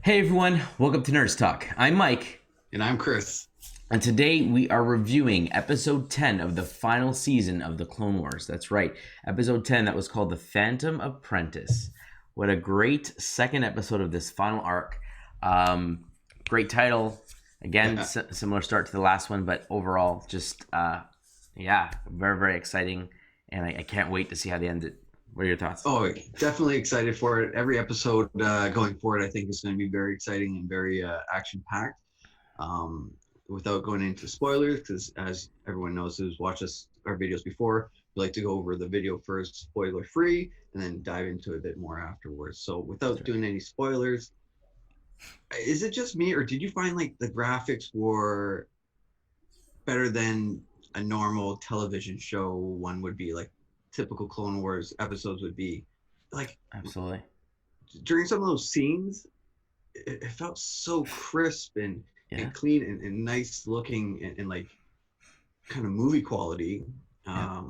Hey everyone, welcome to Nerds Talk. I'm Mike, And I'm Chris. and today we are reviewing episode 10 of the final season of the Clone Wars. That's right, episode 10 that was called The Phantom Apprentice. What a great second episode of this final arc. Great title. Again, Yeah. similar start to the last one, but overall, just, yeah, very, very exciting. And I can't wait to see how they end it. What are your thoughts? Oh, definitely excited for it. Every episode going forward, I think is going to be very exciting and very action packed. Um, Without going into spoilers, because as everyone knows who's watched our videos before, we like to go over the video first, spoiler free, and then dive into it a bit more afterwards. So, without doing any spoilers, is it just me, or did you find like the graphics were better than a normal television show one would be, like typical Clone Wars episodes would be? Like Absolutely. during some of those scenes, it felt so crisp Yeah, and clean and nice looking and like kind of movie quality yeah.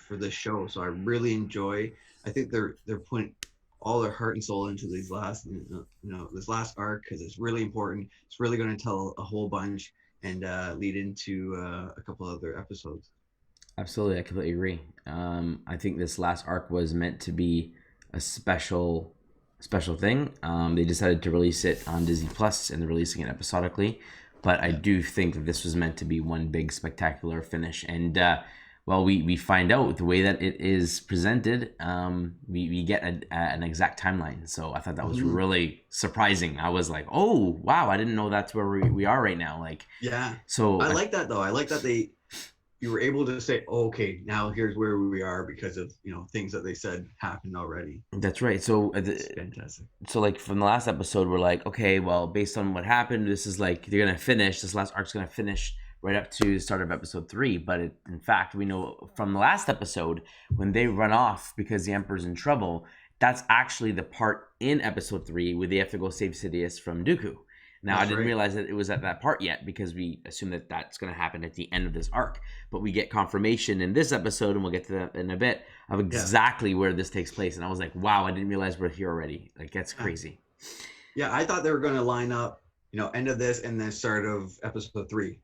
for this show. So I really enjoy. I think they're putting all their heart and soul into these last this last arc because it's really important. It's really going to tell a whole bunch and lead into a couple other episodes. Absolutely, I completely agree. I think this last arc was meant to be a special thing. They decided to release it on Disney Plus, and they're releasing it episodically. But I Yeah. do think that this was meant to be one big spectacular finish. And well, we find out the way that it is presented. We get an exact timeline. So I thought that was Mm-hmm. really surprising. I was like, oh wow, I didn't know that's where we are right now. Like, Yeah. so I like that though. I like that you were able to say, oh, okay, now here's where we are because of things that they said happened already. that's right. So It's fantastic. so like from the last episode we're like, okay, well, based on what happened, this is like they're gonna finish this last arc's gonna finish right up to the start of episode 3. But in fact, we know from the last episode when they run off because the Emperor's in trouble, that's actually the part in episode 3 where they have to go save Sidious from Dooku. Now, I That's didn't right. realize that it was at that part yet because we assume that that's going to happen at the end of this arc. But we get confirmation in this episode, and we'll get to that in a bit, of Yeah. exactly where this takes place. And I was like, wow, I didn't realize we're here already. Like, that's Yeah. crazy. Yeah, I thought they were going to line up, end of this and then start of episode 3.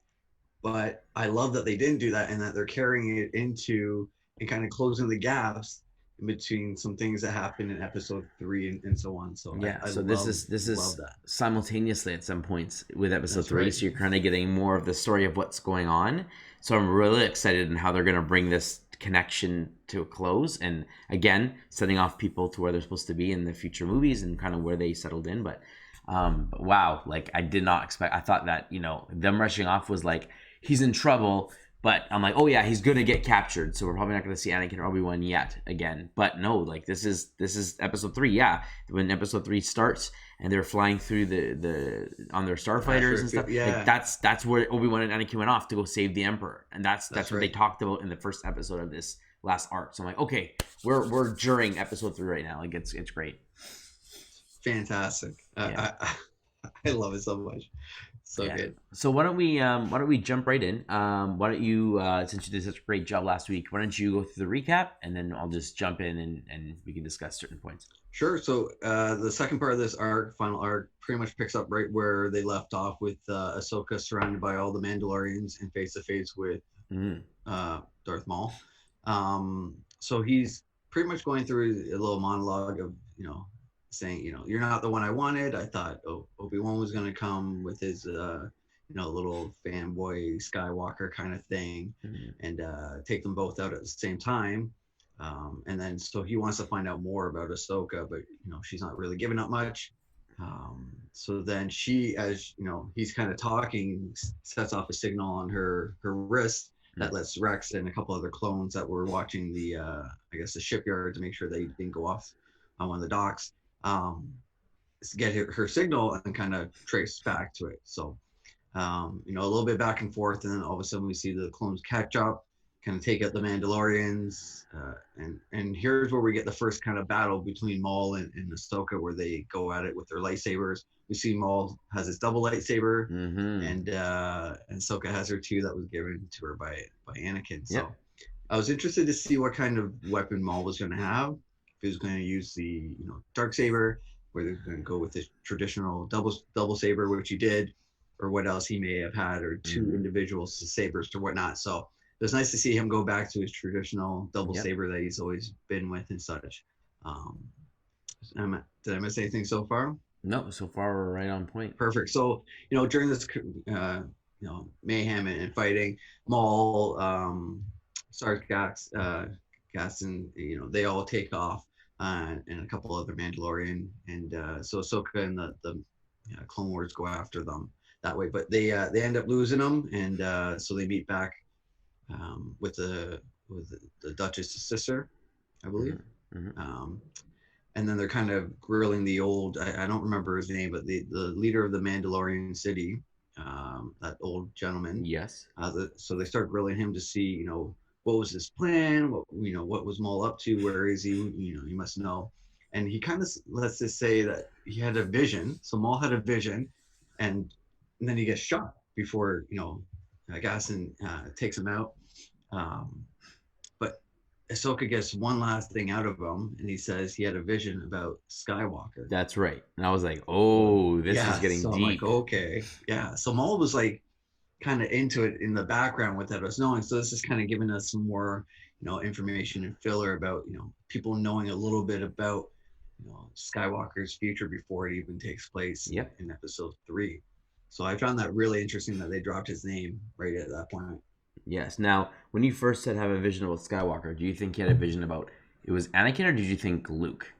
But I love that they didn't do that and that they're carrying it into and kind of closing the gaps in between some things that happened in episode 3 and so on. So Yeah, I so this love is this love is that. simultaneously at some points with episode That's 3, right. so you're kind of getting more of the story of what's going on. So I'm really excited in how they're going to bring this connection to a close, and again, setting off people to where they're supposed to be in the future movies and kind of where they settled in. But wow, like I did not expect. I thought that them rushing off was like he's in trouble. But I'm like, oh yeah, he's gonna get captured, so we're probably not gonna see Anakin or Obi-Wan yet again. But no, like this is episode 3. Yeah, when episode 3 starts and they're flying through the on their starfighters and stuff, like Yeah, that's where Obi-Wan and Anakin went off to go save the Emperor, and that's that's what they right. talked about in the first episode of this last arc. So I'm like, okay, we're during episode 3 right now. Like it's great. Fantastic. Yeah. I love it so much. So Yeah. good. So why don't we jump right in? Why don't you since you did such a great job last week, why don't you go through the recap and then I'll just jump in and we can discuss certain points. Sure. So the second part of this arc, final arc, pretty much picks up right where they left off with Ahsoka surrounded by all the Mandalorians and face to face with Mm. Darth Maul. So he's pretty much going through a little monologue of saying you're not the one I wanted. I thought Obi-Wan was going to come with his little fanboy Skywalker kind of thing Mm. and take them both out at the same time. And then so he wants to find out more about Ahsoka, but she's not really giving up much. So then she, as he's kind of talking, sets off a signal on her wrist that lets Rex and a couple other clones that were watching the I guess the shipyard to make sure they didn't go off on one of the docks, get her signal and kind of trace back to it. So a little bit back and forth, and then all of a sudden we see the clones catch up, kind of take out the Mandalorians, and here's where we get the first kind of battle between Maul and Ahsoka, where they go at it with their lightsabers. We see Maul has his double lightsaber, Mm-hmm. and Ahsoka has her two that was given to her by Anakin. Yeah. So I was interested to see what kind of weapon Maul was going to have. If he was going to use the dark saber, where they're going to go with the traditional double saber, which he did, or what else he may have had, or two individual sabers or whatnot. So it was nice to see him go back to his traditional double saber that he's always been with and such. Did I miss anything so far? No, so far we're right on point. Perfect. So, during this, mayhem and fighting, Maul, Sarkis, Gaston, they all take off, and a couple other Mandalorian, and so Ahsoka and the Clone Wars go after them that way, but they end up losing them, and so they meet back with the Duchess's sister, I believe. And then they're kind of grilling the old, I don't remember his name, but the leader of the Mandalorian city, that old gentleman. Yes. So they start grilling him to see, what was his plan? What was Maul up to? Where is he? You must know. And he kind of lets us say that he had a vision. So Maul had a vision, and then he gets shot before, Gaston takes him out. But Ahsoka gets one last thing out of him, and he says he had a vision about Skywalker. That's right. And I was like, oh, this is getting so deep. I'm like, okay. Yeah. So Maul was like kind of into it in the background without us knowing. So this is kind of giving us some more, information and filler about, people knowing a little bit about, Skywalker's future before it even takes place in episode 3. So I found that really interesting that they dropped his name right at that point. Yes. Now, when you first said have a vision about Skywalker, do you think he had a vision about it was Anakin, or did you think Luke?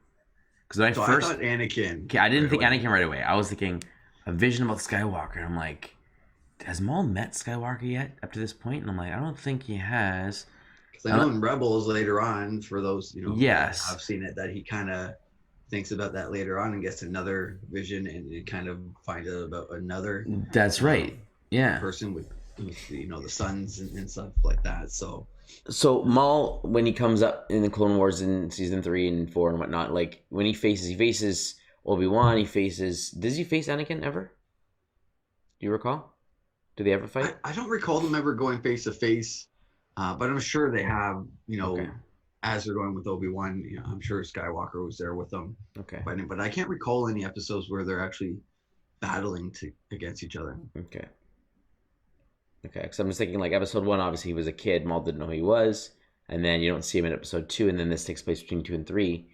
Because I thought Anakin. Okay, I didn't think Anakin right away. I was thinking a vision about Skywalker. And I'm like, has Maul met Skywalker yet up to this point? And I'm like, I don't think he has. Because I know in Rebels later on, for those, yes, I've seen it, that he kind of thinks about that later on and gets another vision, and it kind of finds out about another. That's right. Person with the sons and stuff like that. So Maul, when he comes up in the Clone Wars in season 3 and 4 and whatnot, like when he faces Obi-Wan, does he face Anakin ever? Do you recall? Do they ever fight? I don't recall them ever going face to face, but I'm sure they have, as they're going with Obi-Wan, I'm sure Skywalker was there with them. Okay. But I can't recall any episodes where they're actually battling against each other. Okay, because I'm just thinking like episode 1, obviously he was a kid, Maul didn't know who he was, and then you don't see him in episode 2, and then this takes place between 2 and 3.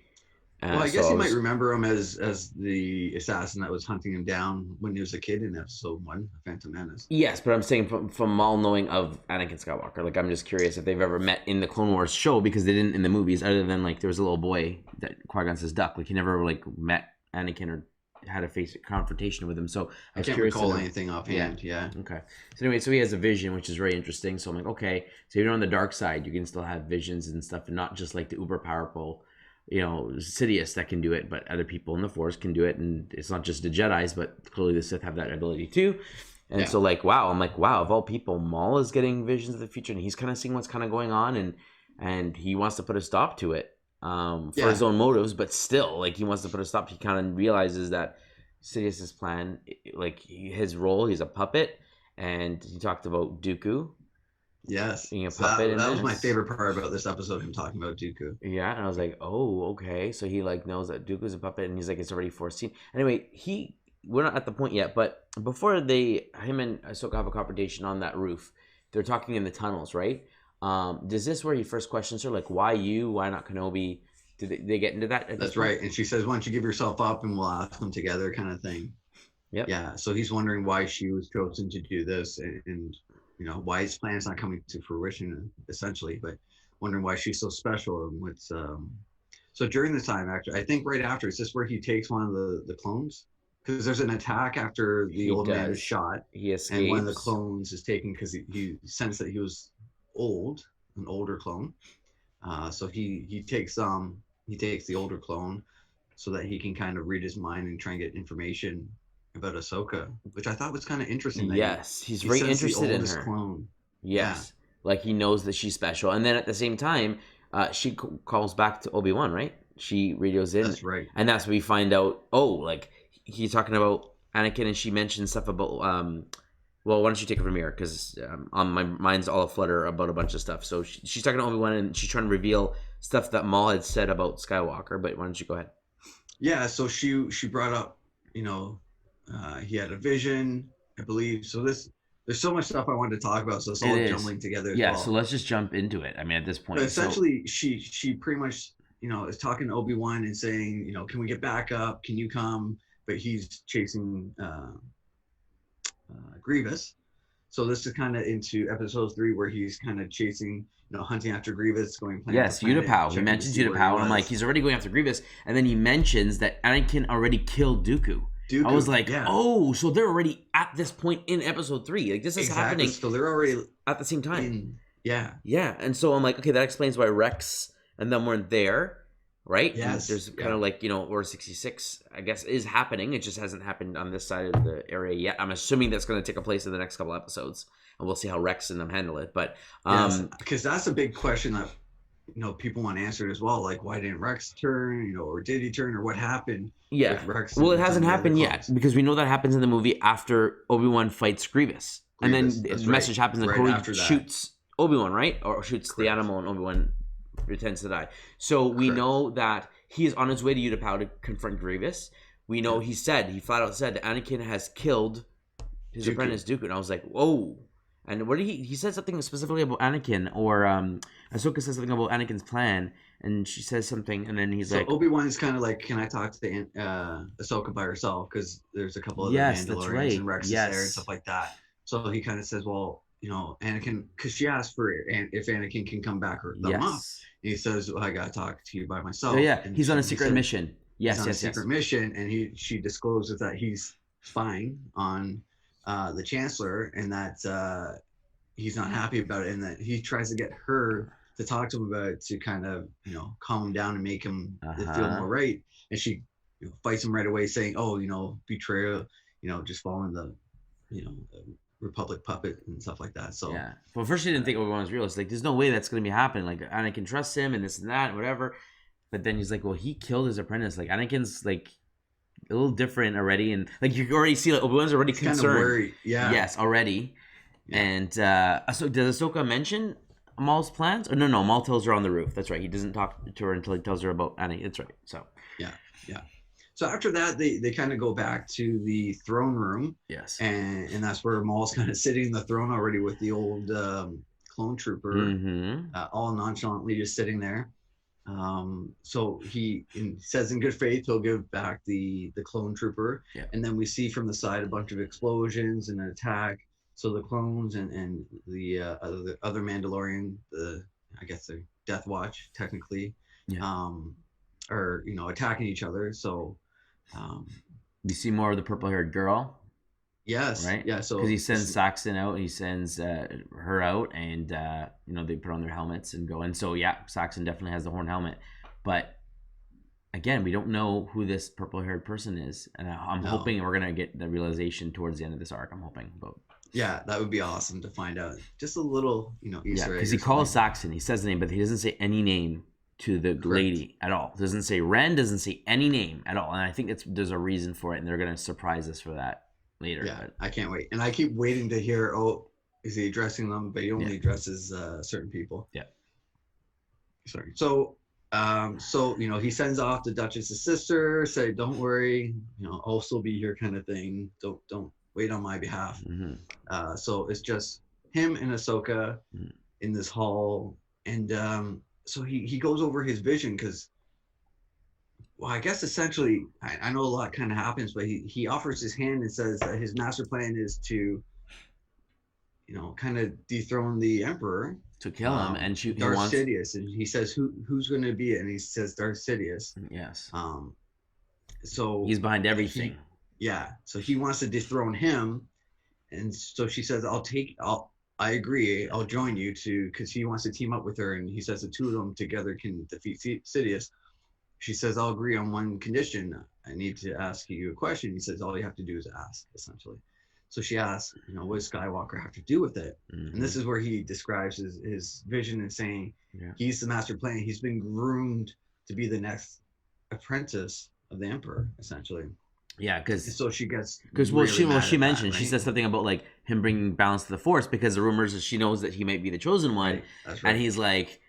Well, I guess you might remember him as the assassin that was hunting him down when he was a kid in episode 1, Phantom Menace. Yes, but I'm saying from Maul knowing of Anakin Skywalker, like I'm just curious if they've ever met in the Clone Wars show, because they didn't in the movies, other than like there was a little boy that Qui-Gon says duck, like he never like met Anakin or had a confrontation with him. So I can't recall anything offhand. Yeah. Okay. So anyway, so he has a vision, which is very interesting. So I'm like, okay, so even on the dark side, you can still have visions and stuff, and not just like the uber powerful, Sidious that can do it, but other people in the Force can do it, and it's not just the Jedi's, but clearly the Sith have that ability too. And so like, wow, I'm like, wow, of all people, Maul is getting visions of the future, and he's kind of seeing what's kind of going on, and he wants to put a stop to it. For his own motives, but still, like he wants to put a stop. He kind of realizes that Sidious's plan, like his role, he's a puppet, and he talked about Dooku. Yes, being a puppet. That was my favorite part about this episode, him talking about Dooku. Yeah, and I was like, oh, okay. So he like knows that Dooku's a puppet, and he's like, it's already foreseen. Anyway, we're not at the point yet, but before him and Ahsoka have a confrontation on that roof, they're talking in the tunnels, right? Is this where he first questions her, like, why you? Why not Kenobi? Did they get into that? That's right. And she says, why don't you give yourself up and we'll ask them together, kind of thing. Yep. Yeah. So he's wondering why she was chosen to do this, and why his plan is not coming to fruition, essentially, but wondering why she's so special. And what's so during this time, actually, I think right after, is this where he takes one of the clones? Because there's an attack after the old man is shot. He escapes. And one of the clones is taken because he sensed that he was an older clone. So he takes the older clone so that he can kind of read his mind and try and get information about Ahsoka, which I thought was kind of interesting. Yes, he's very interested in her. Clone. Yes, like he knows that she's special, and then at the same time, she calls back to Obi-Wan, right? She radios in. That's right, and that's when we find out. Oh, like he's talking about Anakin, and she mentions stuff about. Well, why don't you take it from here? Because on my mind's all aflutter about a bunch of stuff. So she's talking to Obi-Wan, and she's trying to reveal stuff that Maul had said about Skywalker. But why don't you go ahead? Yeah, so she brought up, you know, he had a vision, I believe. So there's so much stuff I wanted to talk about, so it's It all is. jumbling together as Yeah, so well. let's just jump into it. I mean, at this But point, so essentially, she pretty much, is talking to Obi-Wan and saying, can we get back up? Can you come? But he's chasing Grievous. So this is kind of into episode 3 where he's kind of chasing, hunting after Grievous, going planet to yes, planet, Utapau. He checking to mentions see where he Utapau, and I'm like, was. he's already going after Grievous, and then he mentions that Anakin already killed Dooku. I was Dooku, like, yeah, oh, so they're already at this point in episode 3. Like, this is exactly. happening So they're already at the same time. yeah, Yeah, and so I'm like, okay, that explains why Rex and them weren't there, right? And yes, there's kind yeah. of like, Order 66, I guess, is happening. It just hasn't happened on this side of the area yet. I'm assuming that's going to take place in the next couple episodes, and we'll see how Rex and them handle it. But Yes, because that's a big question that people want answered as well. Like, why didn't Rex turn? Or did he turn? Or what happened yeah, with Rex well, it and some hasn't of the other happened yet clones? because we know that happens in the movie after Obi-Wan fights Grievous, and Grievous, then the that's right. message happens, and Right Cody after that, shoots Obi-Wan, right, or shoots the correct, animal, and Obi-Wan pretends to die. So we correct. know that he is on his way to Utapau to confront Grievous. We know Yeah, he flat out said that Anakin has killed his Dooku. apprentice Dooku, and I was like, whoa. And what did he said something specifically about Anakin, or Ahsoka says something about Anakin's plan, and she says something, and then he's So like, Obi-Wan is kind of like, can I talk to Ahsoka by herself? Because there's a couple other yes, that's Mandalorians and right, Rex is there and yes, stuff like that. So he kind of says, well, Anakin, because she asked for it, and if Anakin can come back or thumb up. yes. And he says, well, I got to talk to you by Oh myself. yeah, And he's on a he secret said, mission. he's Yes, on a yes, secret yes. mission, and she discloses that he's spying on the Chancellor, and that he's not happy about it, and that he tries to get her to talk to him about it to kind of calm him down and make him feel Uh-huh. more right. And she fights him right away, saying, "Oh, betrayal, just following the Republic puppet and stuff like that." So Yeah. Well, first she didn't think Obi-Wan was real. It's like, there's no way that's going to be happening. Like, Anakin trusts him and this and that and whatever. But then he's like, well, he killed his apprentice. Like, Anakin's, like, a little different already. And, like, you can already see, like, Obi-Wan's already he's kind of concerned. worried. Yeah, Yes, already. yeah. And, so does Ahsoka mention Maul's plans? Oh, no, Maul tells her on the roof. That's right. He doesn't talk to her until he tells her about Anakin. That's right. So, Yeah, yeah. So after that, they kind of go back to the throne room, yes. and that's where Maul's kind of sitting in the throne already with the old clone trooper, Mm-hmm. all nonchalantly just sitting there. So he says in good faith he'll give back the clone trooper, Yeah. and then we see from the side a bunch of explosions and an attack. So the clones and the other Mandalorian, I guess the Death Watch technically, Yeah. are attacking each other. So You see more of the purple-haired girl. yes, Right? yeah. So Because he sends Saxon out, he sends her out, and they put on their helmets and go. And so yeah, Saxon definitely has the horn helmet, but again, we don't know who this purple-haired person is, and I'm hoping we're gonna get the realization towards the end of this arc. I'm hoping, but yeah, that would be awesome to find out. Just a little, Easter egg. because he calls Saxon, he says the name, but he doesn't say any name to the lady at all. Doesn't say Ren, doesn't say any name at all, and I think there's a reason for it, and they're gonna surprise us for that later. Yeah, but I can't wait, and I keep waiting to hear. Oh, is he addressing them? But he only addresses certain people. Yeah. Sorry. So, he sends off the Duchess's sister, say, "Don't worry, I'll still be here," kind of thing. Don't wait on my behalf. Mm-hmm. So it's just him and Ahsoka in this hall, and so he goes over his vision because. Well, I guess essentially, I know a lot kind of happens, but he offers his hand and says that his master plan is to, kind of dethrone the Emperor, to kill him and shoot Darth Sidious, and he says who's going to be it, and he says Darth Sidious. Yes. So he's behind everything. So he wants to dethrone him, and so she says, I agree, I'll join you because he wants to team up with her, and he says the two of them together can defeat Sidious. She says, I'll agree on one condition. I need to ask you a question. He says, all you have to do is ask, essentially. So she asks, what does Skywalker have to do with it? Mm-hmm. And this is where he describes his vision and saying, he's the master plan. He's been groomed to be the next apprentice of the Emperor, essentially. Yeah, because so she gets she mentioned she says something about like him bringing balance to the Force, because the rumors is she knows that he might be the chosen one, right. That's right. And he's like,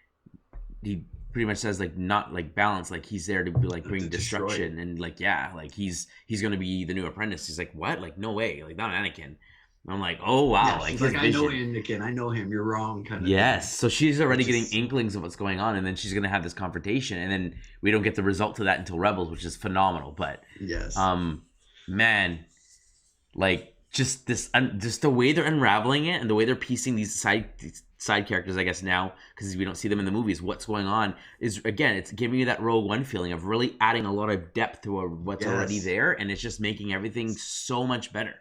he pretty much says like not like balance, like he's there to be like bring To destroy it. destruction and like like he's gonna be the new apprentice. He's like, what? Like no way, like not Anakin. And I'm like, oh wow, Yeah, like she's his like, I know vision. Anakin, I know him. You're wrong, kind of thing. Yes, so she's already Which getting is inklings of what's going on, and then she's gonna have this confrontation, and then we don't get the result of that until Rebels, which is phenomenal. But yes, man, like just this, just the way they're unraveling it and the way they're piecing these side characters, I guess now because we don't see them in the movies. What's going on is again, it's giving you that Rogue One feeling of really adding a lot of depth to what's already there, and it's just making everything so much better.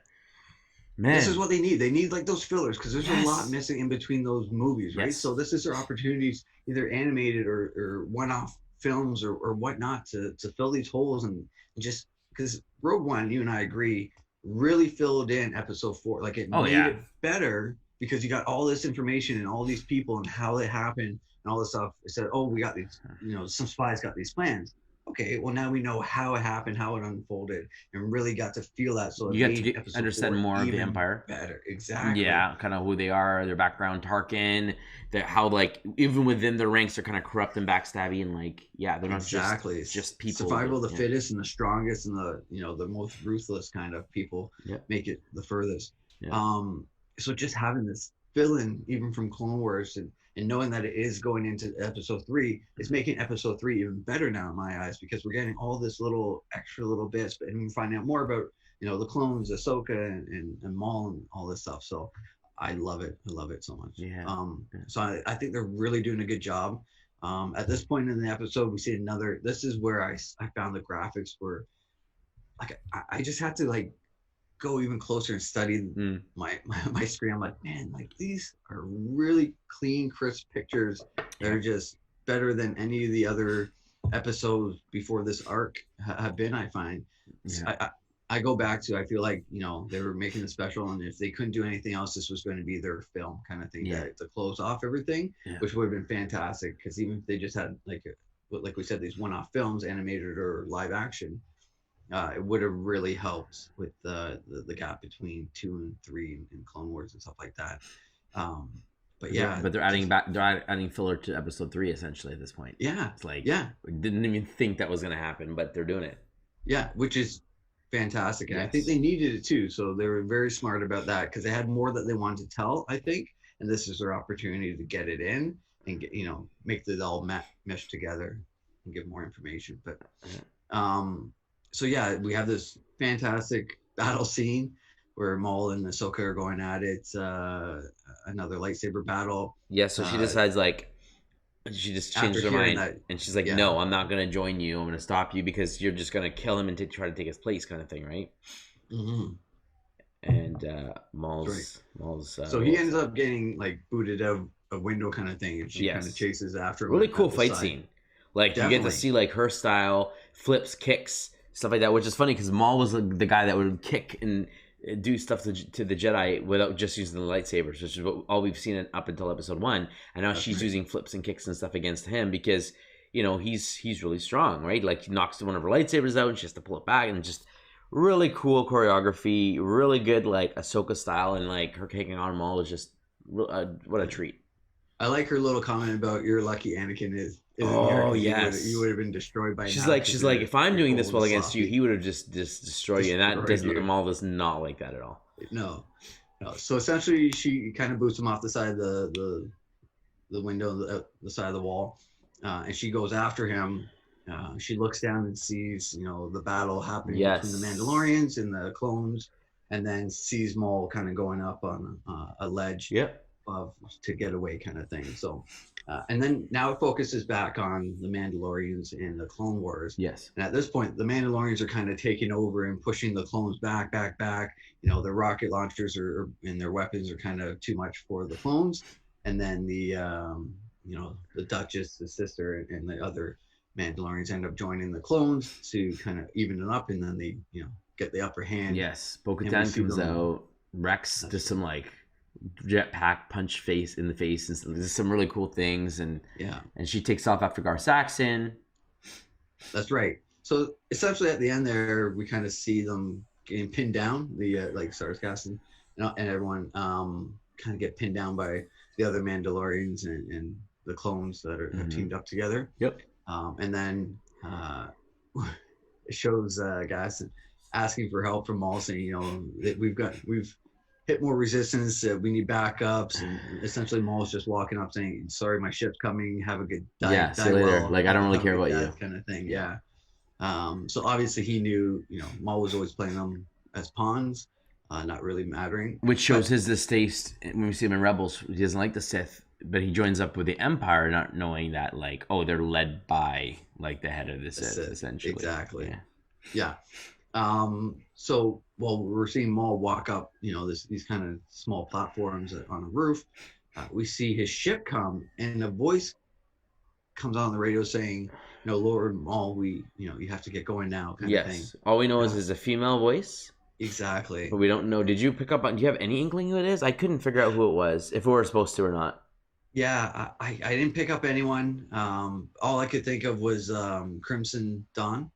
this is Man, what they need. They need like those fillers because there's a lot yes, missing in between those movies, right? yes, So this is their opportunities, either animated or one-off films or whatnot, to fill these holes and just because Rogue One, you and I agree, really filled in Episode 4. Like it oh made yeah, it better because you got all this information and all these people and how they happened and all this stuff. It said, oh, we got these, some spies got these plans. Okay, well now we know how it happened, how it unfolded, and really got to feel that. So it you got to made Episode understand 4 more of the even Empire. better. Exactly. Yeah, kind of who they are, their background, Tarkin, how like even within their ranks they're kind of corrupt and backstabby, and like yeah, they're not Exactly. just people. Survival of the yeah. fittest and the strongest and the the most ruthless kind of people Yeah. make it the furthest. Yeah. So just having this fill in even from Clone Wars and knowing that it is going into Episode 3, it's making Episode 3 even better now in my eyes because we're getting all this little extra little bits, but and we're finding out more about the clones, Ahsoka and Maul and all this stuff. So I love it. I love it so much. Yeah. So I think they're really doing a good job. At this point in the episode, we see another. This is where I found the graphics were like I just had to like go even closer and study my screen. I'm like, man, like these are really clean, crisp pictures. They're just better than any of the other episodes before this arc have been. I find. Yeah. I go back to I feel like they were making the special, and if they couldn't do anything else, this was going to be their film kind of thing to close off everything, which would have been fantastic. Because even if they just had like we said, these one-off films, animated or live action, it would have really helped with the gap between 2 and 3 and Clone Wars and stuff like that. But yeah, but they're adding filler to Episode 3 essentially at this point. Yeah, it's like we didn't even think that was gonna happen, but they're doing it. Yeah, which is fantastic, and I think they needed it too. So they were very smart about that because they had more that they wanted to tell, I think, and this is their opportunity to get it in and get, make it all mesh together and give more information. But so yeah, we have this fantastic battle scene where Maul and Ahsoka are going at it. Another lightsaber battle. Yeah, so she decides like. She just changed her mind, and she's like, "No, I'm not gonna join you. I'm gonna stop you because you're just gonna kill him and try to take his place, kind of thing, right?" Mm-hmm. And Maul's so he ends up getting like booted out a window, kind of thing, and she kind of chases after him. Really cool fight scene. Like you get to see like her style, flips, kicks, stuff like that, which is funny because Maul was the guy that would kick and do stuff to the Jedi without just using the lightsabers, which is all we've seen up until Episode 1. And now she's using flips and kicks and stuff against him because he's really strong, right? Like he knocks one of her lightsabers out and she has to pull it back, and just really cool choreography, really good like Ahsoka style, and like her kicking on Maul is just what a treat. I like her little comment about "you're lucky Anakin is." Oh yes, you would have been destroyed by. She's like, if I'm doing this well against you, he would have just destroyed you, and that doesn't. Maul does not like that at all. No. So essentially, she kind of boots him off the side of the window, the side of the wall, and she goes after him. She looks down and sees the battle happening between the Mandalorians and the clones, and then sees Maul kind of going up on a ledge. To get away, kind of thing. So, and then now it focuses back on the Mandalorians and the Clone Wars. Yes. And at this point, the Mandalorians are kind of taking over and pushing the clones back. Their rocket launchers and their weapons are kind of too much for the clones. And then the Duchess, the sister, and the other Mandalorians end up joining the clones to kind of even it up, and then they get the upper hand. Yes. Bo-Katan comes out. Rex does some like jetpack punch face in the face, and there's some really cool things, and she takes off after Gar Saxon. That's right. So essentially at the end there, we kind of see them getting pinned down, the like Sarscassin and everyone kind of get pinned down by the other Mandalorians, and the clones that are have Mhm. teamed up together. Yep. And then it shows guys asking for help from Maul, saying, you know, that we've hit more resistance, we need backups, and essentially Maul's just walking up saying, "Sorry, my ship's coming. Have a good Yeah. See die you later. well. Like I don't really Have a care good about you. death," kind of thing. Yeah. Yeah. So obviously he knew, you know, Maul was always playing them as pawns, not really mattering. Which shows But his distaste when we see him in Rebels. He doesn't like the Sith, but he joins up with the Empire, not knowing that, like, oh, they're led by like the head of the Sith, essentially. Exactly. Yeah. Yeah. So while we're seeing Maul walk up, you know, these kind of small platforms on a roof, we see his ship come, and a voice comes on the radio saying, you know, Lord Maul, you know, you have to get going now, kind of thing. Yes. All we know is Yeah. it's a female voice, Exactly. but we don't know. Did you pick up on? Do you have any inkling who it is? I couldn't figure out who it was, if we were supposed to or not. Yeah, I didn't pick up anyone. All I could think of was Crimson Dawn.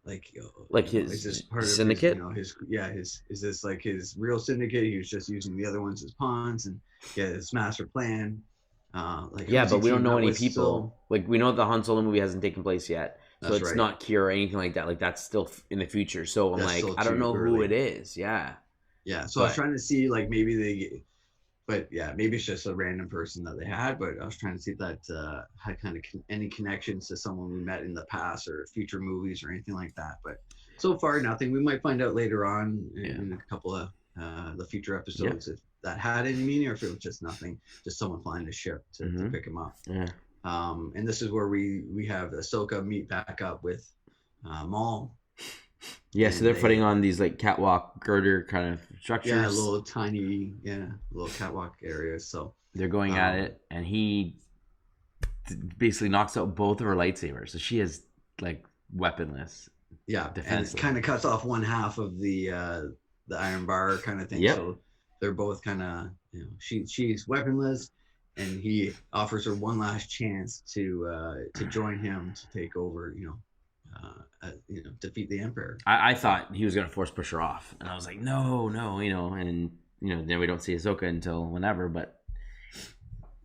Like His is this part syndicate? of his, you know, his is this like his real syndicate? He was just using the other ones as pawns, and yeah, his master plan. Yeah, but we don't know any with, people. so, Like we know the Han Solo movie hasn't taken place yet, so that's it's right. not Kira or anything like that. Like that's still in the future. So I'm That's like, I don't know who it is. Yeah. Yeah, so I was trying to see like maybe but yeah, maybe it's just a random person that they had. But I was trying to see if that had kind of any connections to someone we met in the past or future movies or anything like that. But so far, nothing. We might find out later on in a couple of the future episodes if that had any meaning or if it was just nothing, just someone flying a ship to pick him up. Yeah. And this is where we have Ahsoka meet back up with Maul. Yeah, so they're putting on these like catwalk girder kind of structures. Yeah, little catwalk areas. So they're going at it, and he basically knocks out both of her lightsabers. So she is like weaponless. Yeah, defensive. And it kind of cuts off one half of the iron bar kind of thing. Yep. So they're both kind of, you know, she's weaponless, and he offers her one last chance to join him to take over, defeat the Emperor. I thought he was gonna force push her off, and I was like, no, and then we don't see Ahsoka until whenever, but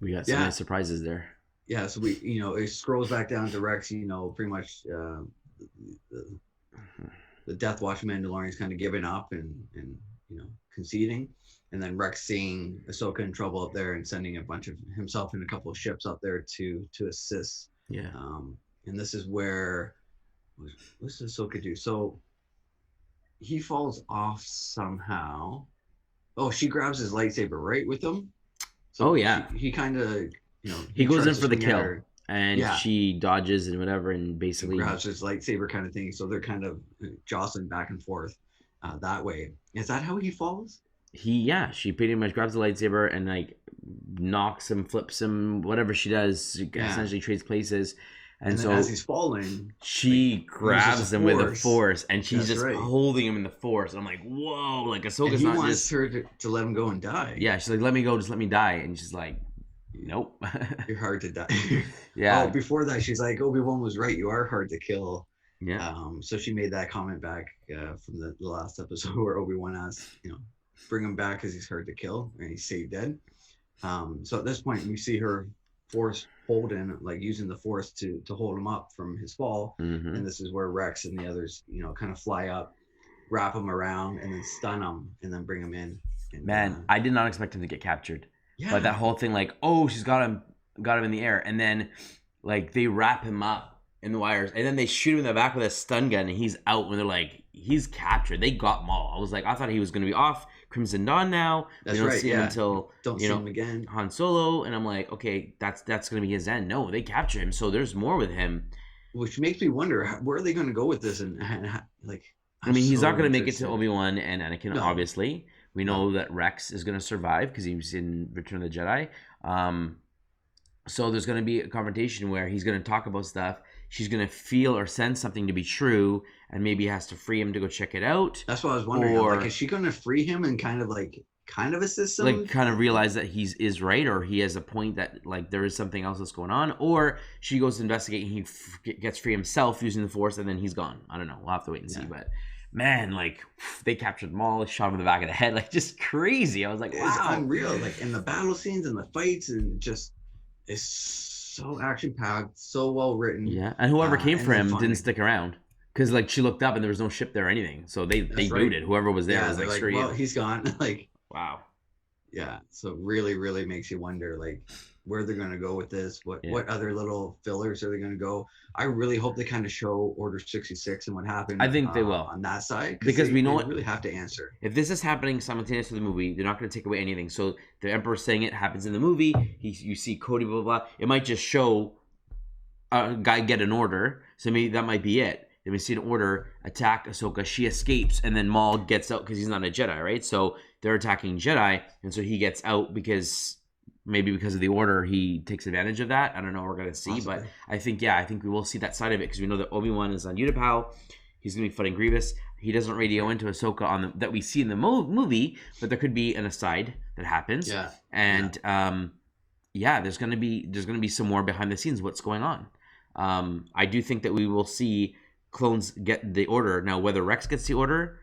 we got so many surprises there. Yeah, so it scrolls back down to Rex, pretty much the Death Watch Mandalorian's kind of giving up and conceding, and then Rex seeing Ahsoka in trouble up there and sending a bunch of himself and a couple of ships up there to assist. Yeah. And this is where what does Ahsoka do? So he falls off somehow. Oh, she grabs his lightsaber right with him. So he kind of he goes in for the kill, and she dodges and whatever, and basically grabs his lightsaber kind of thing. So they're kind of jostling back and forth that way. Is that how he falls? She pretty much grabs the lightsaber and like knocks him, flips him, whatever she does, essentially trades places. And so as he's falling, she grabs him with the force, and she's just holding him in the force. And I'm like, whoa, like Ahsoka's not wants her to let him go and die. Yeah, she's like, let me go, just let me die. And she's like, nope. You're hard to die. Yeah. Oh, before that, she's like, Obi-Wan was right. You are hard to kill. Yeah. So she made that comment back from the last episode where Obi-Wan asked, bring him back because he's hard to kill and he's stayed dead. So at this point, we see her force holding, like using the force to hold him up from his fall. Mm-hmm. And this is where Rex and the others, kind of fly up, wrap him around, and then stun him, and then bring him in. And, man, I did not expect him to get captured. Yeah. But that whole thing, like, oh, she's got him in the air, and then like they wrap him up in the wires, and then they shoot him in the back with a stun gun, and he's out when they're like, he's captured. They got Maul. I was like, I thought he was going to be off Crimson Dawn now. That's we don't right, see him until see him again. Han Solo, and I'm like, okay, that's going to be his end. No, they capture him, so there's more with him. Which makes me wonder, where are they going to go with this? And like, I mean, he's not going to make it to Obi-Wan and Anakin, obviously. We know that Rex is going to survive because he was in Return of the Jedi. So there's going to be a confrontation where he's going to talk about stuff. She's going to feel or sense something to be true, and maybe has to free him to go check it out. That's what I was wondering. Like, is she going to free him and kind of assist him? Like, kind of realize that he is right, or he has a point that, like, there is something else that's going on, or she goes to investigate and he gets free himself using the Force, and then he's gone. I don't know. We'll have to wait and see. But, man, like, they captured them all, shot him in the back of the head. Like, just crazy. I was like, wow. It's unreal. Like, in the battle scenes and the fights and just... It's so action packed, so well written. Yeah, and whoever came And for then him didn't finally, stick around because like she looked up and there was no ship there or anything, so they that's right. booted whoever was there. Yeah, Was they're like, like, screw well, you. he's gone. Like, Wow. yeah. So really, really makes you wonder, like, where they're gonna go with this. Yeah. What other little fillers are they gonna go? I really hope they kind of show Order 66 and what happened. I think they will on that side, because we know they what. really have to answer. If this is happening simultaneously with the movie, they're not going to take away anything. So the Emperor saying it happens in the movie. You see Cody, blah, blah, blah. It might just show a guy get an order. So maybe that might be it. Then we see an order attack Ahsoka. She escapes, and then Maul gets out because he's not a Jedi, right? So they're attacking Jedi, and so he gets out because maybe because of the order, he takes advantage of that. I don't know. We're gonna see, Possibly. but I think we will see that side of it because we know that Obi-Wan is on Utapau. He's gonna be fighting Grievous. He doesn't radio into Ahsoka that we see in the movie, but there could be an aside that happens. Yeah. And there's gonna be some more behind the scenes what's going on. I do think that we will see clones get the order. Now, whether Rex gets the order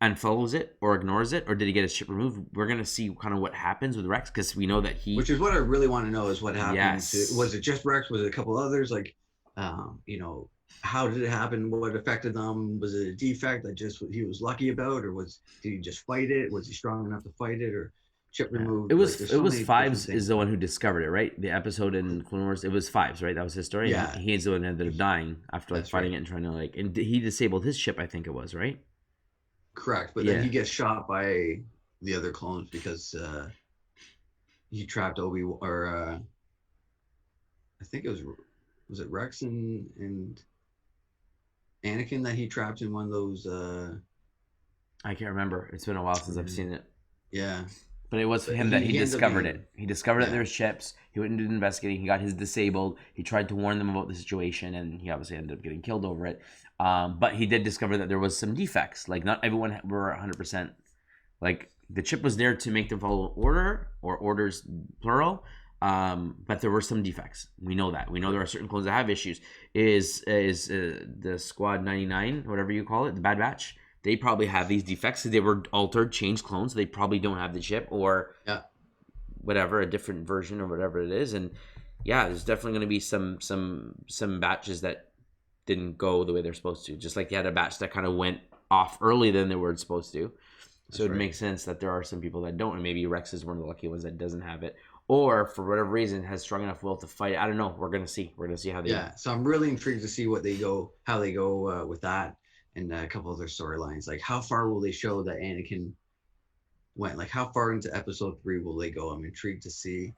and follows it or ignores it, or did he get his chip removed, we're going to see kind of what happens with Rex because we know that he... Which is what I really want to know is what happened. Yes. Was it just Rex? Was it a couple others? Like, how did it happen? What affected them? Was it a defect that just he was lucky about? Or did he just fight it? Was he strong enough to fight it? Or chip removed? It was many Fives different is the one who discovered it, right? The episode in Clone Wars, it was Fives, right? That was his story. Yeah. And he's the one that ended up dying after like That's fighting right. it and trying to and he disabled his chip, I think it was, right? Correct, but then he gets shot by the other clones because he trapped Obi, or I think it was it Rex and Anakin that he trapped in one of those. I can't remember. It's been a while since I've seen it. Yeah. But it was him that he discovered it. He discovered that Yeah. there's chips. He went and did investigating. He got his disabled. He tried to warn them about the situation, and he obviously ended up getting killed over it. But he did discover that there was some defects. Like, not everyone were 100%. Like, the chip was there to make them follow order, or orders, plural. But there were some defects. We know that. We know there are certain clones that have issues. Is the Squad 99, whatever you call it, the Bad Batch? They probably have these defects. They were altered, changed clones. So they probably don't have the chip or whatever, a different version or whatever it is. And yeah, there's definitely going to be some batches that didn't go the way they're supposed to. Just like they had a batch that kind of went off earlier than they were supposed to. So it makes sense that there are some people that don't, and maybe Rex is one of the lucky ones that doesn't have it, or for whatever reason has strong enough will to fight. I don't know. We're gonna see. We're gonna see how they. Yeah. So I'm really intrigued to see how they go with that. And a couple other storylines, like how far will they show that Anakin went? Like how far into episode 3 will they go? I'm intrigued to see.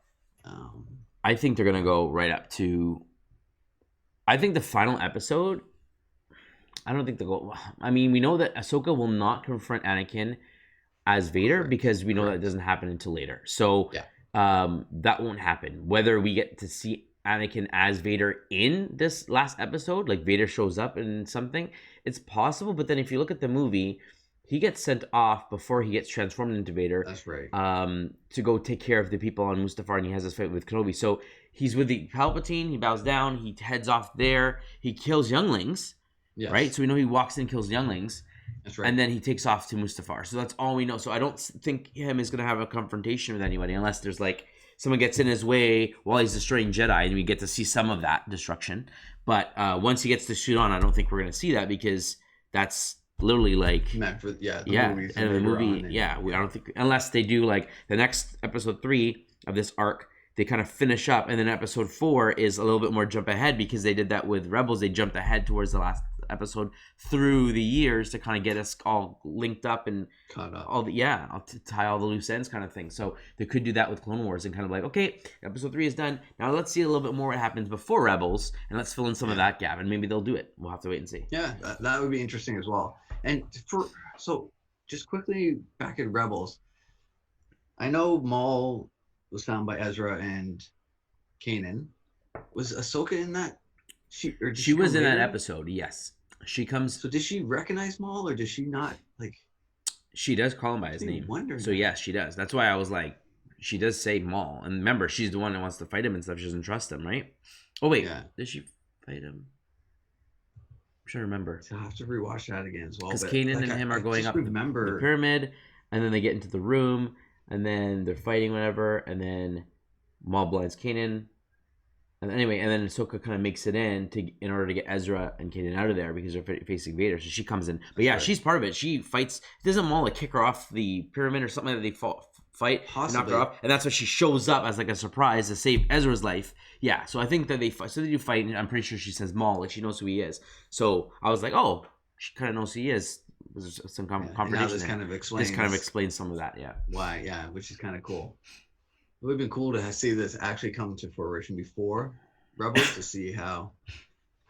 I think they're gonna go right up to. I think the final episode. I don't think they'll go. I mean, we know that Ahsoka will not confront Anakin as Vader because we know that doesn't happen until later. So that won't happen. Whether we get to see Anakin as Vader in this last episode, like Vader shows up in something, it's possible. But then if you look at the movie, he gets sent off before he gets transformed into Vader. That's right. To go take care of the people on Mustafar, and he has this fight with Kenobi. So he's with the Palpatine. He bows down. He heads off there. He kills younglings. Yes. Right? So we know he walks in, kills younglings. That's right. And then he takes off to Mustafar. So that's all we know. So I don't think him is going to have a confrontation with anybody unless there's like someone gets in his way while he's destroying Jedi, and we get to see some of that destruction. But once he gets to shoot on, I don't think we're going to see that because that's literally like meant for the movie. I don't think unless they do like the next episode 3 of this arc, they kind of finish up, and then episode 4 is a little bit more jump ahead because they did that with Rebels. They jumped ahead towards the last episode through the years to kind of get us all linked up and caught up. To tie all the loose ends kind of thing. So they could do that with Clone Wars and kind of like, okay, episode 3 is done. Now let's see a little bit more what happens before Rebels, and let's fill in some of that gap, and maybe they'll do it. We'll have to wait and see. Yeah, that would be interesting as well. And so just quickly back at Rebels, I know Maul was found by Ezra and Kanan. Was Ahsoka in that? She was in that episode, yes. She comes. So did she recognize Maul, or does she not? Like, she does call him by his name. So yes, she does. That's why I was like, she does say Maul, and remember, she's the one that wants to fight him and stuff. She doesn't trust him, right? Oh wait, did she fight him? I'm trying to remember. So I'll have to rewatch that again as well. Because Kanan and him are going up the pyramid, and then they get into the room, and then they're fighting whatever, and then Maul blinds Kanan, And anyway, and then Ahsoka kind of makes it in order to get Ezra and Kanan out of there because they're facing Vader. So she comes in, but That's yeah, right. she's part of it. She fights. Doesn't Maul like kick her off the pyramid or something that they fight and knock her off, and that's why she shows up as like a surprise to save Ezra's life. Yeah, so I think that they do fight, and I'm pretty sure she says Maul, like she knows who he is. So I was like, oh, she kind of knows who he is. There's some confrontation. This kind of explains some of that. Yeah. Why? Yeah, which is kind of cool. It would have been cool to see this actually come to fruition before Rebels to see how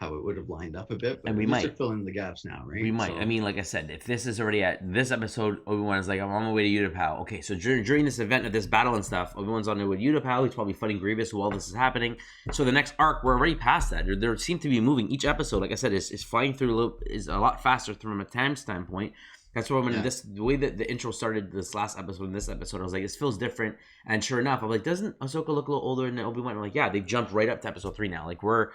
it would have lined up a bit. But and we might fill in the gaps now, right? We might. So, I mean, like I said, if this is already at this episode, Obi-Wan is like, I'm on my way to Utapau. Okay, so during this event of this battle and stuff, Obi-Wan's on the way to Utapau. He's probably fighting Grievous while this is happening. So the next arc, we're already past that. There seem to be moving. Each episode, like I said, is flying through is a lot faster from a time standpoint. That's why the way that the intro started this last episode and this episode, I was like, this feels different. And sure enough, I'm like, doesn't Ahsoka look a little older than Obi-Wan? I'm like, yeah, they've jumped right up to episode 3 now. Like we're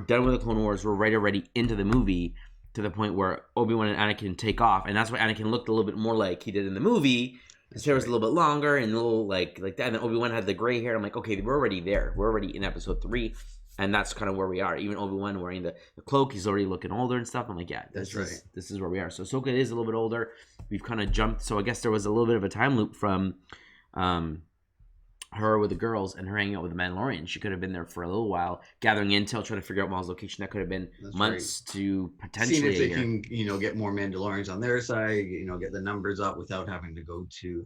done with the Clone Wars. We're right already into the movie to the point where Obi-Wan and Anakin take off, and that's why Anakin looked a little bit more like he did in the movie. His hair was a little bit longer and a little like that. And then Obi-Wan had the gray hair. I'm like, okay, we're already there. We're already in episode 3. And that's kind of where we are. Even Obi-Wan wearing the cloak, he's already looking older and stuff. I'm like, yeah, this is where we are. So Ahsoka is a little bit older. We've kind of jumped. So I guess there was a little bit of a time loop from her with the girls and her hanging out with the Mandalorian. She could have been there for a little while, gathering intel, trying to figure out Maul's location. That could have been months to potentially. Seeing if they can, get more Mandalorians on their side, get the numbers up without having to go to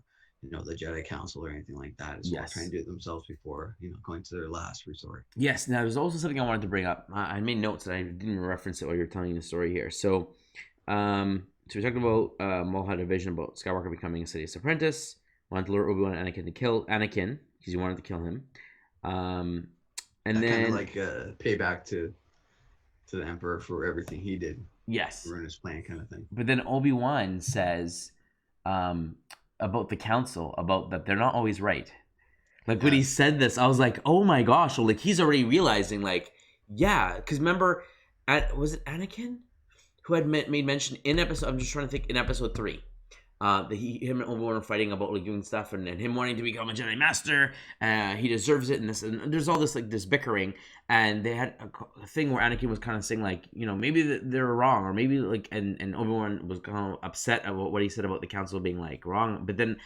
the Jedi Council or anything like that. As well, trying to do it themselves before, going to their last resort. Yes. Now, there's also something I wanted to bring up. I made notes and I didn't reference it while you're telling the story here. So, we talked about Maul had a vision about Skywalker becoming a Sidious apprentice. Wanted to lure Obi-Wan and Anakin to kill Anakin because he wanted to kill him. And that then kind of like payback to the Emperor for everything he did. Yes. Ruin his plan, kind of thing. But then Obi-Wan says about the council, about that they're not always right. Like when he said this, I was like, oh my gosh. Well, like he's already realizing, like, yeah, because remember, was it Anakin who had made mention in episode? I'm just trying to think in episode 3. That him and Obi-Wan are fighting about like doing stuff and him wanting to become a Jedi Master. He deserves it, and there's all this like this bickering, and they had a thing where Anakin was kind of saying like, maybe they're wrong, or maybe like, and Obi-Wan was kind of upset about what he said about the council being like wrong, but then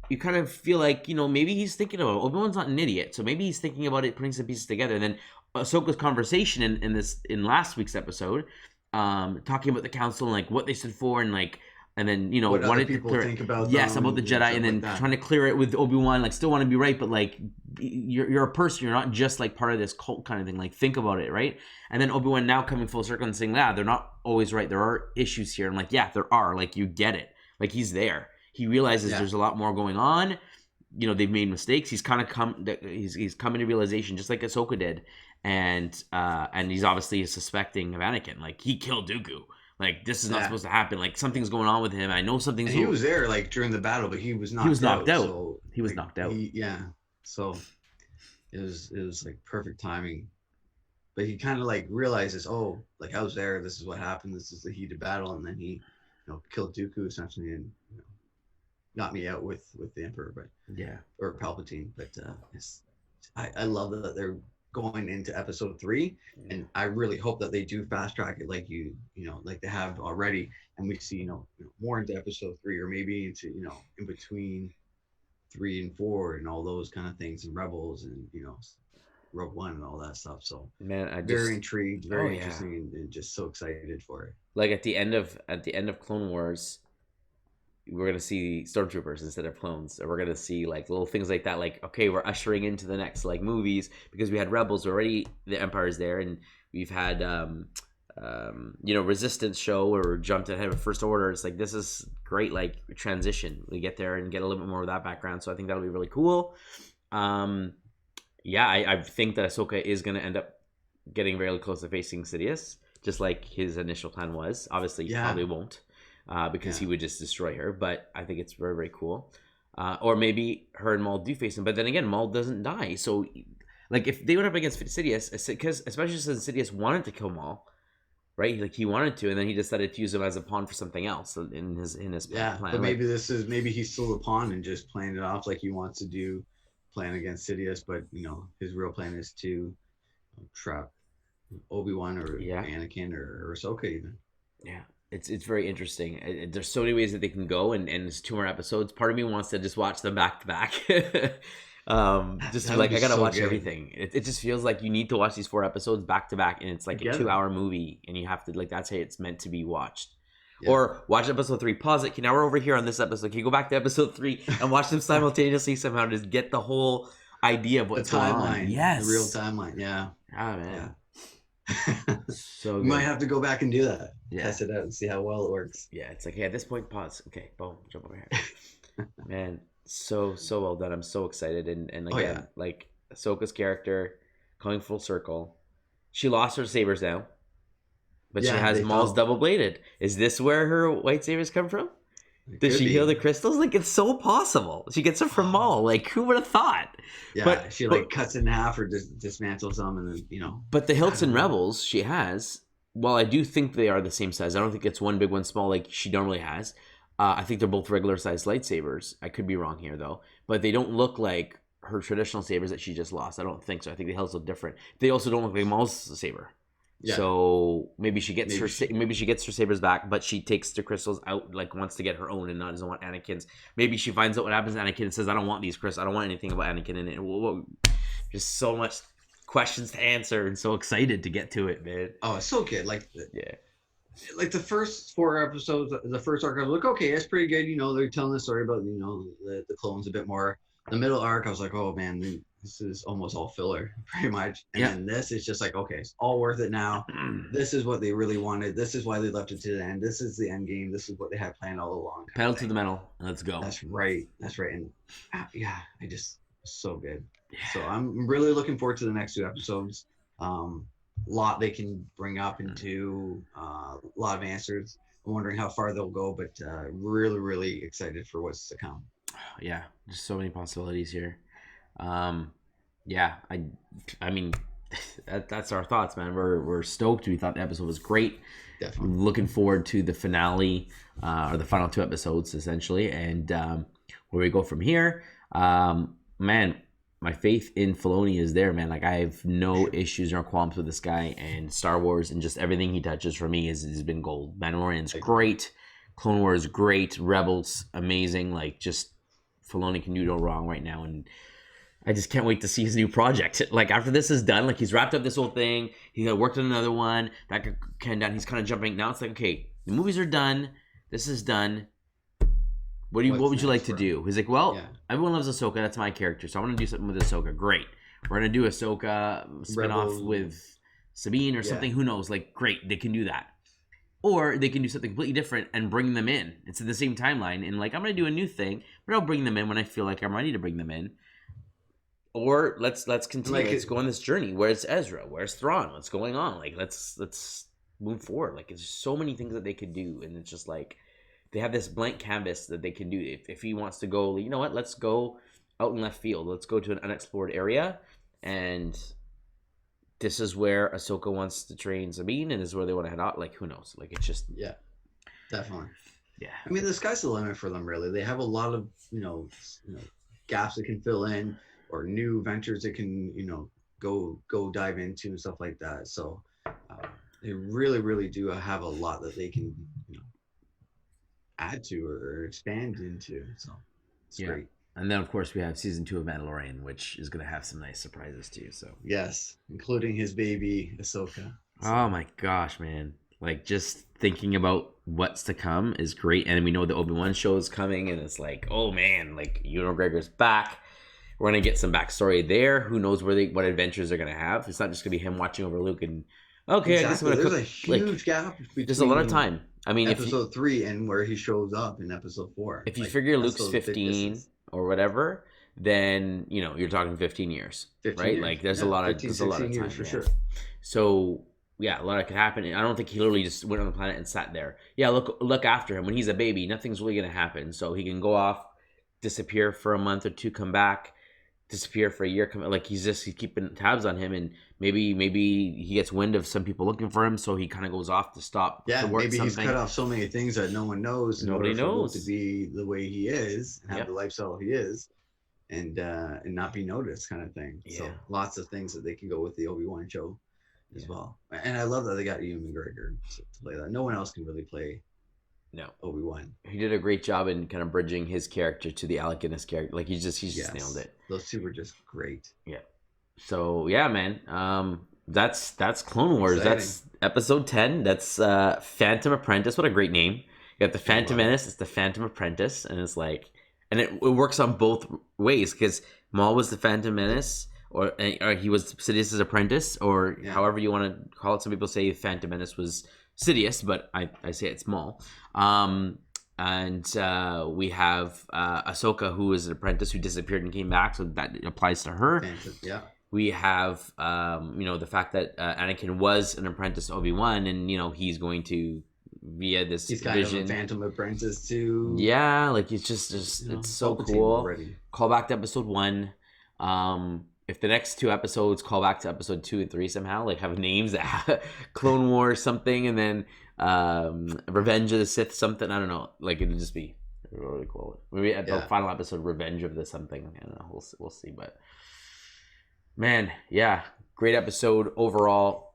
you kind of feel like maybe he's thinking about it. Obi-Wan's not an idiot, so maybe he's thinking about it, putting some pieces together, and then Ahsoka's conversation in last week's episode, talking about the council and like what they stood for and like. And then what wanted people to clear think about about the Jedi, and then trying to clear it with Obi-Wan, like still want to be right, but like you're a person, you're not just like part of this cult kind of thing. Like think about it, right? And then Obi-Wan now coming full circle and saying, they're not always right. There are issues here. I'm like, yeah, there are. Like you get it. Like he's there. He realizes there's a lot more going on. They've made mistakes. He's kind of he's coming to realization, just like Ahsoka did, and he's obviously suspecting of Anakin. Like he killed Dooku. Like this is not supposed to happen. Like something's going on with him. I know something's. And he was there like during the battle, but he was knocked out. So, he was knocked out. So it was like perfect timing. But he kind of like realizes, like I was there. This is what happened. This is the heated battle, and then he, killed Dooku essentially, and got me out with the Emperor, or Palpatine. But I love that they're going into episode 3, and I really hope that they do fast track it like like they have already, and we see more into episode 3, or maybe into in between 3 and 4 and all those kind of things, and Rebels and Rogue One and all that stuff. So man, very intrigued, very interesting, and just so excited for it. Like at the end of Clone Wars, we're gonna see stormtroopers instead of clones, or we're gonna see like little things like that. Like, okay, we're ushering into the next like movies, because we had Rebels already, the Empire's there, and we've had Resistance show where we jumped ahead of First Order. It's like this is great, like transition. We get there and get a little bit more of that background, so I think that'll be really cool. I think that Ahsoka is gonna end up getting very close to facing Sidious, just like his initial plan was. Obviously, he probably won't. Because he would just destroy her, but I think it's very, very cool. Or maybe her and Maul do face him, but then again, Maul doesn't die. So, like, if they went up against Sidious, because especially since Sidious wanted to kill Maul, right? Like he wanted to, and then he decided to use him as a pawn for something else in his plan. But maybe maybe he's still a pawn and just playing it off like he wants to do, plan against Sidious, but his real plan is to trap Obi-Wan or Yeah. Anakin or Ahsoka even. Yeah, it's very interesting. There's so many ways that they can go, and it's 2 more episodes. Part of me wants to just watch them back to back. Just to That be would like, be I gotta so watch good everything. It just feels like you need to watch these 4 episodes back to back, and it's like a together. 2-hour movie, and you have to, like, that's how it's meant to be watched. Yeah. Or watch episode 3, pause it. Okay, now we're over here on this episode. Can you go back to episode 3 and watch them simultaneously somehow? Just get the whole idea of The what's going on. timeline, Yes, the real timeline. Yeah, ah man, yeah. so We good. might have to go back and do that. Yeah. Test it out and see how well it works. Yeah, it's like, hey, at this point, pause. Okay, boom, jump over here. Man, so well done. I'm so excited, and Oh, again, yeah. like Ahsoka's character coming full circle. She lost her sabers now, but she Yeah, has they Maul's fell. double bladed. Is this where her white sabers come from? It Does could she be. heal the crystals? Like, it's so possible. She gets it from Maul. Like, who would have thought? Yeah, But she like cuts in half or dismantles them, and then But the I hilts and don't know. rebels she has, while I do think they are the same size, I don't think it's one big, one small like she normally has. I think they're both regular sized lightsabers. I could be wrong here though, but they don't look like her traditional sabers that she just lost. I don't think so. I think the hilts look different. They also don't look like Maul's saber. Yeah. So maybe she gets Maybe maybe she gets her sabers back, but she takes the crystals out, like wants to get her own and not doesn't want Anakin's. Maybe she finds out what happens to Anakin and says, "I don't want these crystals. I don't want anything about Anakin in it." Just so much questions to answer, and so excited to get to it, man. Oh, it's so good. Yeah, Like the first 4 episodes, the first arc, I was like, okay, that's pretty good. They're telling the story about the clones a bit more. The middle arc, I was like, oh man, this is almost all filler, pretty much. And then this is just like, okay, it's all worth it now. This is what they really wanted. This is why they left it to the end. This is the end game. This is what they had planned all along. pedal to the metal. Let's go. That's right. That's right. And yeah, so good. So I'm really looking forward to the next 2 episodes. Lot they can bring up into a lot of answers. I'm wondering how far they'll go, but really excited for what's to come. Yeah, just so many possibilities here. Yeah, I mean, that's our thoughts, man. We're stoked. We thought the episode was great. Definitely. Looking forward to the finale, or the final 2 episodes, essentially, and where we go from here. Man, my faith in Filoni is there, man. Like, I have no issues or qualms with this guy, and Star Wars and just everything he touches for me has been gold. Mandalorian's great, Clone Wars great, Rebels amazing. Like, just Filoni can do no wrong right now, and I just can't wait to see his new project. Like, after this is done, like, he's wrapped up this whole thing. He got worked on another one that could done. He's kind of jumping now. It's like, okay, the movies are done. This is done. What would you like to do? He's like, well, everyone loves Ahsoka. That's my character, so I want to do something with Ahsoka. Great. We're gonna do Ahsoka spinoff with Sabine or something. Who knows? Like, great, they can do that. Or they can do something completely different and bring them in. It's in the same timeline, and like, I'm gonna do a new thing, but I'll bring them in when I feel like I'm ready to bring them in. Or let's continue. Let's go on this journey. Where's Ezra? Where's Thrawn? What's going on? Like, let's move forward. Like, there's so many things that they could do, and it's just like they have this blank canvas that they can do. If he wants to go, you know what? Let's go out in left field. Let's go to an unexplored area, and this is where Ahsoka wants to train Sabine, and this is where they want to head out. Like, who knows? Like, it's just definitely. Yeah. I mean, the sky's the limit for them. Really, they have a lot of gaps they can fill in, or new ventures they can go dive into and stuff like that. So they really do have a lot that they can add to or expand into. So it's great. And then, of course, we have season 2 of Mandalorian, which is going to have some nice surprises too. So yes, including his baby Ahsoka. Oh my gosh, man! Like, just thinking about what's to come is great, and we know the Obi-Wan show is coming, and it's like, oh man, like, Ewan McGregor's back. We're gonna get some backstory there. Who knows what adventures they're gonna have? It's not just gonna be him watching over Luke and okay, I guess I'm gonna There's cook. a huge gap between There's a lot of time. I mean, episode 3 and where he shows up in episode 4. If you figure Luke's 15 or whatever, then you're talking 15 years, 15 right? Years. Like, there's a lot of time for sure. So yeah, a lot could happen. I don't think he literally just went on the planet and sat there. Yeah, look after him when he's a baby. Nothing's really gonna happen. So he can go off, disappear for a month or two, come back, disappear for a year, come like he's keeping tabs on him, and maybe he gets wind of some people looking for him, so he kind of goes off to stop. Yeah, to work maybe something. He's cut off so many things that no one knows. Nobody knows to be the way he is and have the lifestyle he is, and not be noticed, kind of thing. Yeah. So lots of things that they can go with the Obi-Wan show as well. And I love that they got Ewan McGregor to play that. No one else can really play Obi-Wan. He did a great job in kind of bridging his character to the Alec Guinness character. Like he's just nailed it. Those two were just great. Yeah. So yeah, man. That's Clone Wars. Exciting. That's episode 10. That's Phantom Apprentice. What a great name. You got the Phantom Menace. It's the Phantom Apprentice, and it's like, and it works on both ways because Maul was the Phantom Menace, or he was Sidious's apprentice, or however you want to call it. Some people say Phantom Menace was Sidious, but I say it's Maul. And we have Ahsoka, who is an apprentice who disappeared and came back, so that applies to her. Yeah. We have the fact that Anakin was an apprentice to Obi-Wan, and he's going to via this he's kind of a Phantom Apprentice too. Yeah, like it's just it's so cool. Already. Call back to episode 1. If the next 2 episodes call back to episode 2 and 3 somehow, like have names that have Clone Wars something, and then Revenge of the Sith something, I don't know, like it'll just be really cool. Maybe at the final episode, Revenge of the something, I don't know, we'll see. But man, yeah, great episode overall.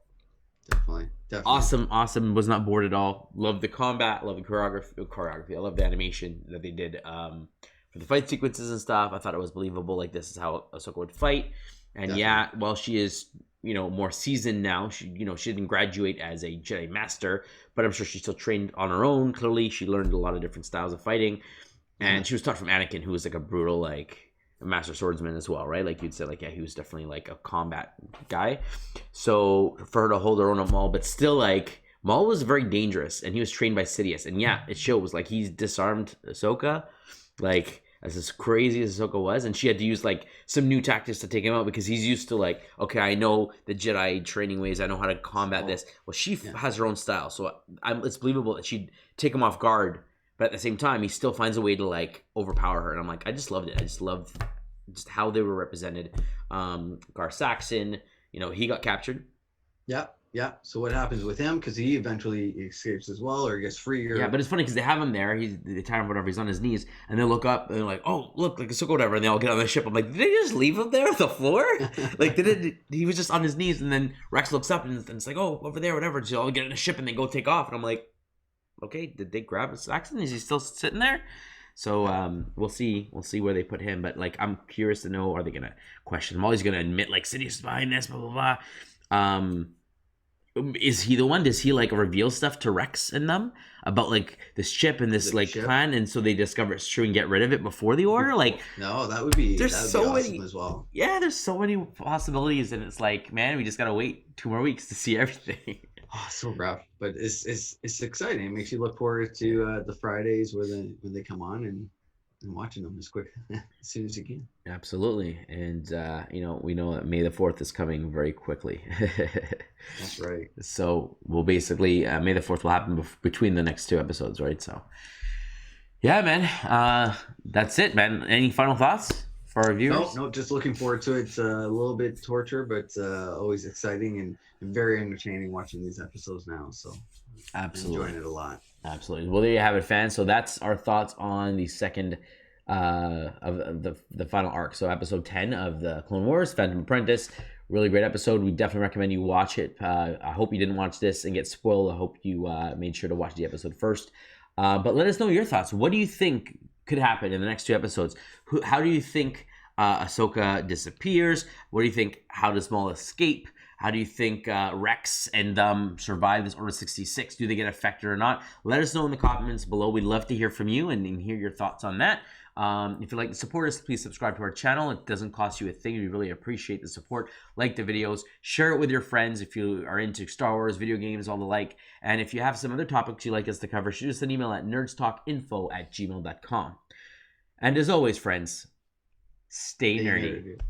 Definitely. Awesome. Was not bored at all. Loved the combat. Loved the choreography. I love the animation that they did for the fight sequences and stuff. I thought it was believable. Like this is how Ahsoka would fight. And definitely. While she is more seasoned now, she didn't graduate as a Jedi Master, but I'm sure she still trained on her own. Clearly, she learned a lot of different styles of fighting, and she was taught from Anakin, who was like a brutal a master swordsman as well, right? Like you'd say, like he was definitely like a combat guy. So for her to hold her own at Maul, but still like Maul was very dangerous, and he was trained by Sidious, and it shows. Like he's disarmed Ahsoka, like as crazy as Ahsoka was, and she had to use like some new tactics to take him out because he's used to like, okay, I know the Jedi training ways, I know how to combat this. Well, she has her own style, so it's believable that she'd take him off guard. But at the same time, he still finds a way to like overpower her, and I'm like, I just loved it. I just loved just how they were represented. Gar Saxon, he got captured. Yeah. So what happens with him? Because he eventually escapes as well, or gets free. Yeah, but it's funny because they have him there. They tie him whatever. He's on his knees, and they look up and they're like, "Oh, look, like Ahsoka, whatever." And they all get on the ship. I'm like, did they just leave him there on the floor? Like, he was just on his knees, and then Rex looks up and it's like, "Oh, over there, whatever." So all get in the ship and they go take off, and I'm like, okay, did they grab Saxon? Is he still sitting there? So we'll see where they put him. But like, I'm curious to know, are they gonna question him? Always gonna admit like Sidious is behind this, blah blah blah. Is he the one? Does he like reveal stuff to Rex and them about like this chip and this plan, and so they discover it's true and get rid of it before the order? Like, no, that would be so awesome many as well. Yeah, there's so many possibilities, and it's like, man, we just gotta wait 2 more weeks to see everything. Oh, so rough, but it's exciting. It makes you look forward to the Fridays when they come on and watching them as quick as soon as you can. Absolutely, and we know that May the 4th is coming very quickly. That's right. So we'll basically May the 4th will happen between the next 2 episodes, right? So yeah, man, that's it, man. Any final thoughts for our viewers? No, just looking forward to it. It's a little bit torture, but always exciting and very entertaining watching these episodes now. So absolutely, enjoying it a lot. Absolutely. Well, there you have it, fans. So that's our thoughts on the second of the final arc. So episode 10 of the Clone Wars, Phantom Apprentice. Really great episode. We definitely recommend you watch it. I hope you didn't watch this and get spoiled. I hope you made sure to watch the episode first. But let us know your thoughts. What do you think could happen in the next 2 episodes? How do you think Ahsoka disappears? What do you think? How does Maul escape? How do you think Rex and them survive this Order 66? Do they get affected or not? Let us know in the comments below. We'd love to hear from you and hear your thoughts on that. If you'd like to support us, please subscribe to our channel. It doesn't cost you a thing. We really appreciate the support. Like the videos. Share it with your friends if you are into Star Wars, video games, all the like. And if you have some other topics you'd like us to cover, shoot us an email at nerdstalkinfo@gmail.com. And as always, friends, stay nerdy.